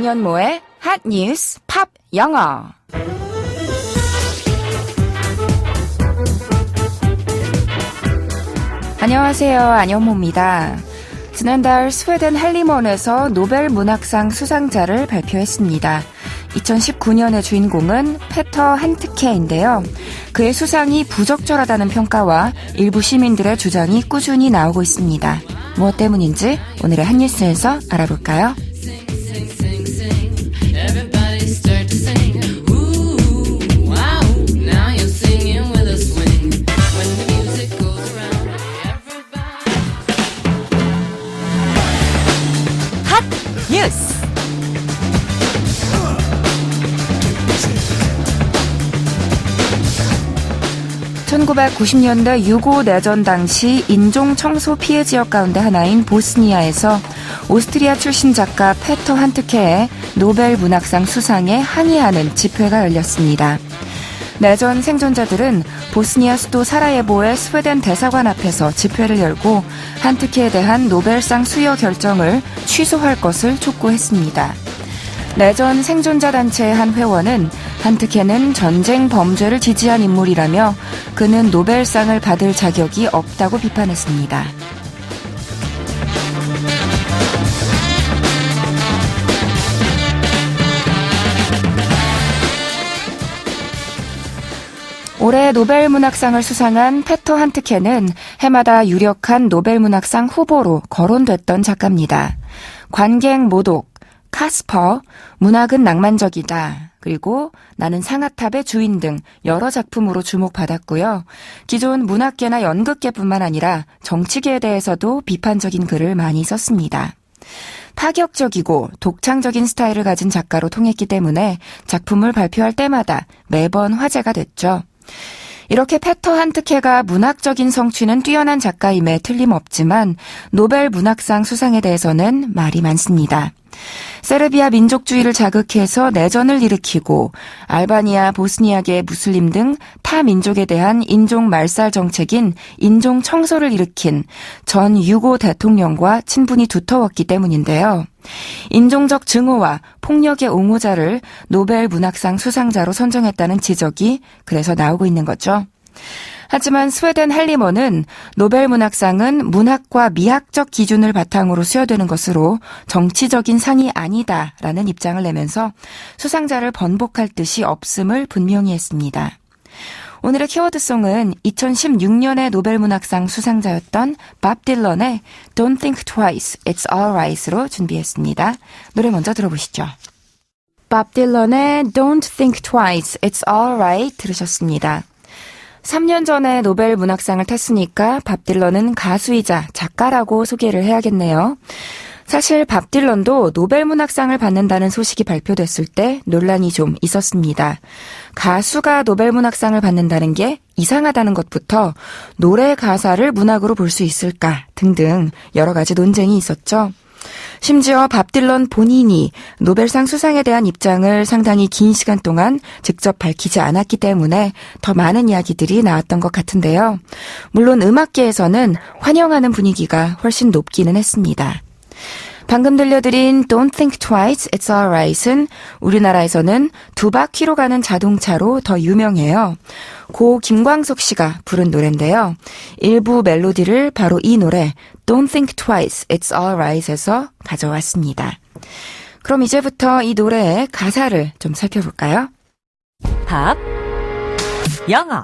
안현모의 핫 뉴스 팝 영어. 안녕하세요. 안현모입니다. 지난달 스웨덴 할리먼에서 노벨 문학상 수상자를 발표했습니다. 2019년의 주인공은 페터 한트케인데요. 그의 수상이 부적절하다는 평가와 일부 시민들의 주장이 꾸준히 나오고 있습니다. 무엇 때문인지 오늘의 핫뉴스에서 알아볼까요? 핫뉴스! 1990년대 유고 내전 당시 인종 청소 피해 지역 가운데 하나인 보스니아에서 오스트리아 출신 작가 페터 한트케의 노벨 문학상 수상에 항의하는 집회가 열렸습니다. 내전 생존자들은 보스니아 수도 사라예보의 스웨덴 대사관 앞에서 집회를 열고 한트케에 대한 노벨상 수여 결정을 취소할 것을 촉구했습니다. 내전 생존자 단체의 한 회원은 한트케는 전쟁 범죄를 지지한 인물이라며 그는 노벨상을 받을 자격이 없다고 비판했습니다. 올해 노벨 문학상을 수상한 페터 한트케는 해마다 유력한 노벨 문학상 후보로 거론됐던 작가입니다. 관객 모독, 카스퍼, 문학은 낭만적이다, 그리고 나는 상아탑의 주인 등 여러 작품으로 주목받았고요. 기존 문학계나 연극계뿐만 아니라 정치계에 대해서도 비판적인 글을 많이 썼습니다. 파격적이고 독창적인 스타일을 가진 작가로 통했기 때문에 작품을 발표할 때마다 매번 화제가 됐죠. 이렇게 페터 한트케가 문학적인 성취는 뛰어난 작가임에 틀림없지만 노벨 문학상 수상에 대해서는 말이 많습니다. 세르비아 민족주의를 자극해서 내전을 일으키고 알바니아, 보스니아계 무슬림 등 타 민족에 대한 인종 말살 정책인 인종 청소를 일으킨 전 유고 대통령과 친분이 두터웠기 때문인데요. 인종적 증오와 폭력의 옹호자를 노벨 문학상 수상자로 선정했다는 지적이 그래서 나오고 있는 거죠. 하지만 스웨덴 할리먼은 노벨 문학상은 문학과 미학적 기준을 바탕으로 수여되는 것으로 정치적인 상이 아니다라는 입장을 내면서 수상자를 번복할 뜻이 없음을 분명히 했습니다. 오늘의 키워드송은 2016년에 노벨 문학상 수상자였던 밥 딜런의 Don't Think Twice, It's Alright로 준비했습니다. 노래 먼저 들어보시죠. 밥 딜런의 Don't Think Twice, It's Alright 들으셨습니다. 3년 전에 노벨 문학상을 탔으니까 밥 딜런은 가수이자 작가라고 소개를 해야겠네요. 사실 밥 딜런도 노벨 문학상을 받는다는 소식이 발표됐을 때 논란이 좀 있었습니다. 가수가 노벨 문학상을 받는다는 게 이상하다는 것부터 노래 가사를 문학으로 볼 수 있을까 등등 여러 가지 논쟁이 있었죠. 심지어 밥 딜런 본인이 노벨상 수상에 대한 입장을 상당히 긴 시간 동안 직접 밝히지 않았기 때문에 더 많은 이야기들이 나왔던 것 같은데요. 물론 음악계에서는 환영하는 분위기가 훨씬 높기는 했습니다. 방금 들려드린 Don't Think Twice, It's Alright은 우리나라에서는 두 바퀴로 가는 자동차로 더 유명해요. 고 김광석 씨가 부른 노래인데요. 일부 멜로디를 바로 이 노래 Don't Think Twice, It's Alright에서 가져왔습니다. 그럼 이제부터 이 노래의 가사를 좀 살펴볼까요? 팝 영어.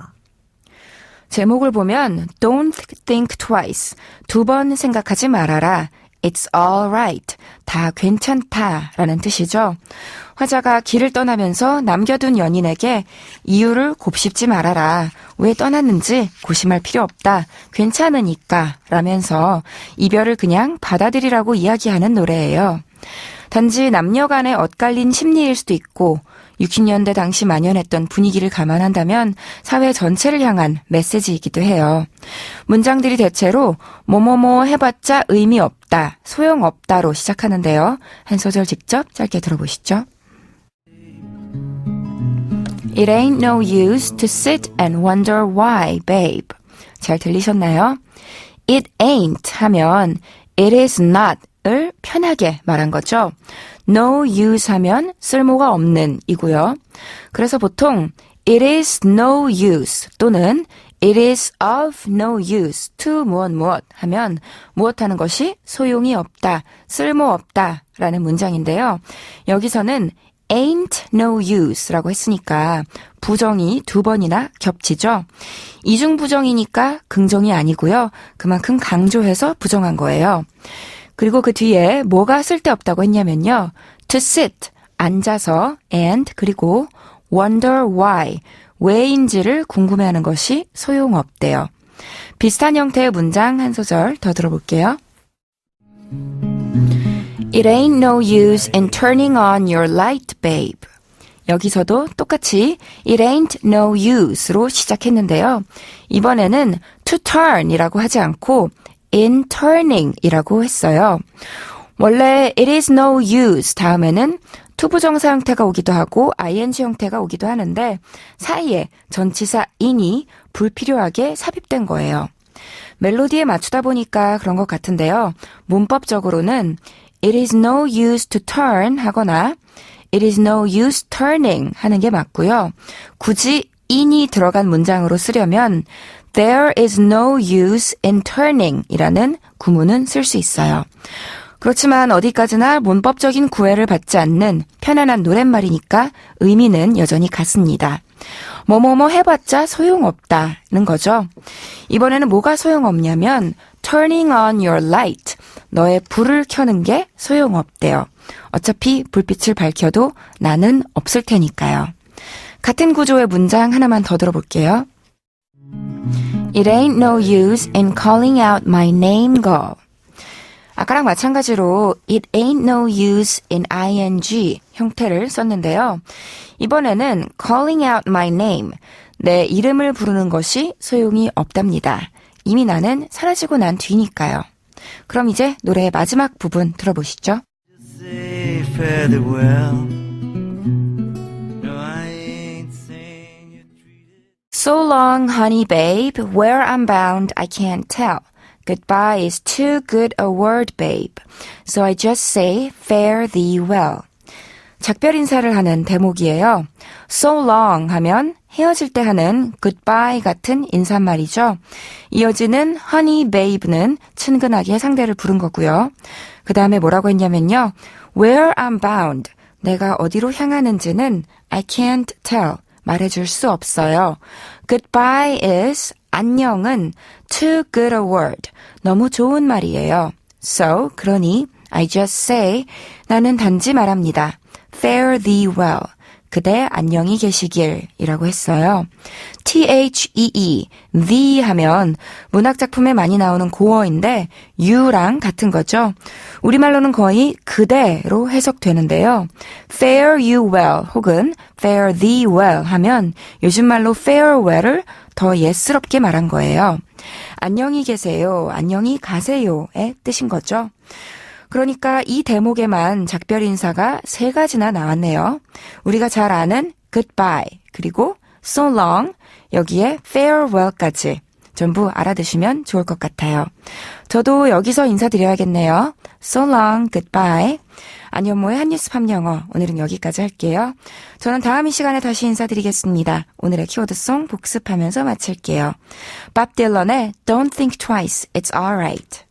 제목을 보면 Don't Think Twice, 두 번 생각하지 말아라. It's all right. 다 괜찮다라는 뜻이죠. 화자가 길을 떠나면서 남겨둔 연인에게 이유를 곱씹지 말아라. 왜 떠났는지 고심할 필요 없다. 괜찮으니까 라면서 이별을 그냥 받아들이라고 이야기하는 노래예요. 단지 남녀 간의 엇갈린 심리일 수도 있고 60년대 당시 만연했던 분위기를 감안한다면 사회 전체를 향한 메시지이기도 해요. 문장들이 대체로 뭐뭐뭐 해봤자 의미 없다, 소용없다로 시작하는데요. 한 소절 직접 짧게 들어보시죠. It ain't no use to sit and wonder why, babe. 잘 들리셨나요? It ain't 하면 it is not 을 편하게 말한 거죠. No use 하면 쓸모가 없는 이고요. 그래서 보통 it is no use 또는 it is of no use to 무엇 하면 무엇하는 것이 소용이 없다, 쓸모없다 라는 문장인데요. 여기서는 ain't no use라고 했으니까 부정이 두 번이나 겹치죠. 이중부정이니까 긍정이 아니고요. 그만큼 강조해서 부정한 거예요. 그리고 그 뒤에 뭐가 쓸데없다고 했냐면요. to sit, 앉아서 and 그리고 wonder why, 왜인지를 궁금해하는 것이 소용없대요. 비슷한 형태의 문장 한 소절 더 들어볼게요. It ain't no use in turning on your light, babe. 여기서도 똑같이 it ain't no use로 시작했는데요. 이번에는 to turn 이라고 하지 않고 in turning 이라고 했어요. 원래 it is no use 다음에는 투부정사 형태가 오기도 하고 ing 형태가 오기도 하는데 사이에 전치사 in이 불필요하게 삽입된 거예요. 멜로디에 맞추다 보니까 그런 것 같은데요. 문법적으로는 it is no use to turn 하거나 it is no use turning 하는 게 맞고요. 굳이 in이 들어간 문장으로 쓰려면 there is no use in turning 이라는 구문은 쓸 수 있어요. 그렇지만 어디까지나 문법적인 구애를 받지 않는 편안한 노랫말이니까 의미는 여전히 같습니다. 뭐뭐뭐 해봤자 소용없다는 거죠. 이번에는 뭐가 소용없냐면 turning on your light, 너의 불을 켜는 게 소용없대요. 어차피 불빛을 밝혀도 나는 없을 테니까요. 같은 구조의 문장 하나만 더 들어볼게요. It ain't no use in calling out my name, girl. 아까랑 마찬가지로 it ain't no use in ing 형태를 썼는데요. 이번에는 calling out my name, 내 이름을 부르는 것이 소용이 없답니다. 이미 나는 사라지고 난 뒤니까요. 그럼 이제 노래의 마지막 부분 들어보시죠. So long, honey babe, where I'm bound I can't tell. Goodbye is too good a word, babe. So I just say fare thee well. 작별 인사를 하는 대목이에요. So long 하면 헤어질 때 하는 goodbye 같은 인사말이죠. 이어지는 honey babe는 친근하게 상대를 부른 거고요. 그 다음에 뭐라고 했냐면요. Where I'm bound, 내가 어디로 향하는지는 I can't tell, 말해줄 수 없어요. Goodbye is, 안녕은 too good a word, 너무 좋은 말이에요. So, 그러니 I just say, 나는 단지 말합니다. Fare thee well, 그대 안녕히 계시길 이라고 했어요. thee, thee 하면 문학작품에 많이 나오는 고어인데 you랑 같은 거죠. 우리말로는 거의 그대로 해석되는데요. Fare you well 혹은 fare thee well 하면 요즘 말로 farewell을 더 예스럽게 말한 거예요. 안녕히 계세요, 안녕히 가세요의 뜻인 거죠. 그러니까 이 대목에만 작별 인사가 3가지나 나왔네요. 우리가 잘 아는 goodbye, 그리고 so long, 여기에 farewell까지 전부 알아두시면 좋을 것 같아요. 저도 여기서 인사드려야겠네요. So long, goodbye. 안현모의 한뉴스 팝영어, 오늘은 여기까지 할게요. 저는 다음 이 시간에 다시 인사드리겠습니다. 오늘의 키워드송 복습하면서 마칠게요. 밥 딜런의 Don't Think Twice, It's Alright.